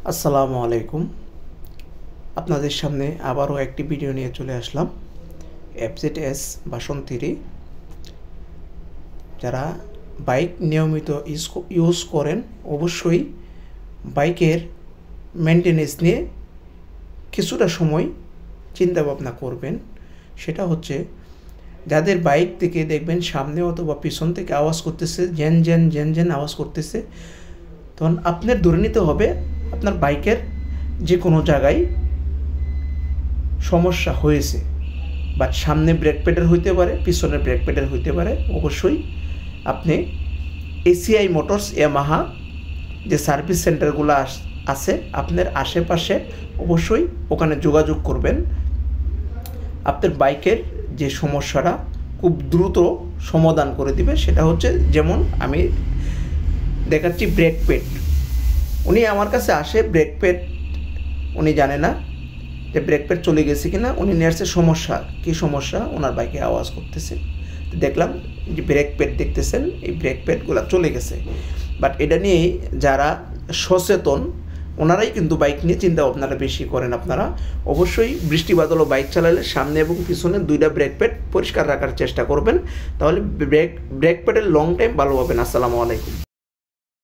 আসসালামু আলাইকুম। আপনাদের সামনে আবারও একটি ভিডিও নিয়ে চলে আসলাম। FZS ভার্সন 3 যারা বাইক নিয়মিত ইউজ করেন অবশ্যই বাইকের মেনটেনেন্স নিয়ে কিছুটা সময় চিন্তা ভাবনা করবেন। সেটা হচ্ছে যাদের বাইক থেকে দেখবেন সামনে অথবা পিছন থেকে আওয়াজ করতেছে, জেন জেন জেন জেন আওয়াজ করতেছে, তখন আপনার ধরে নিতে হবে আপনার বাইকের যে কোনো জায়গায় সমস্যা হয়েছে। বাট সামনে ব্রেক প্যাডের হইতে পারে, পিছনের ব্রেক প্যাডের হইতে পারে। অবশ্যই আপনি এসিআই মোটরস ইয়ামাহা যে সার্ভিস সেন্টারগুলো আছে আপনার আশেপাশে, অবশ্যই ওখানে যোগাযোগ করবেন। আপনার বাইকের যে সমস্যাটা খুব দ্রুত সমাধান করে দিবে। সেটা হচ্ছে, যেমন আমি দেখাচ্ছি ব্রেক প্যাড। উনি আমার কাছে আসে, ব্রেক প্যাড উনি জানে না যে ব্রেক প্যাড চলে গেছে কিনা। উনি নিয়ে আসছে সমস্যা, কী সমস্যা, ওনার বাইকে আওয়াজ করতেছে। তো দেখলাম যে ব্রেক প্যাড দেখতেছেন, এই ব্রেক প্যাডগুলো চলে গেছে। বাট এটা নিয়ে যারা সচেতন ওনারাই কিন্তু বাইক নিয়ে চিন্তা ভাবনাটা বেশি করেন। আপনারা অবশ্যই বৃষ্টি বাদলও বাইক চালালে সামনে এবং পিছনে দুইটা ব্রেক প্যাড পরিষ্কার রাখার চেষ্টা করবেন, তাহলে ব্রেক প্যাডের লং টাইম ভালো পাবেন। আসসালামু আলাইকুম।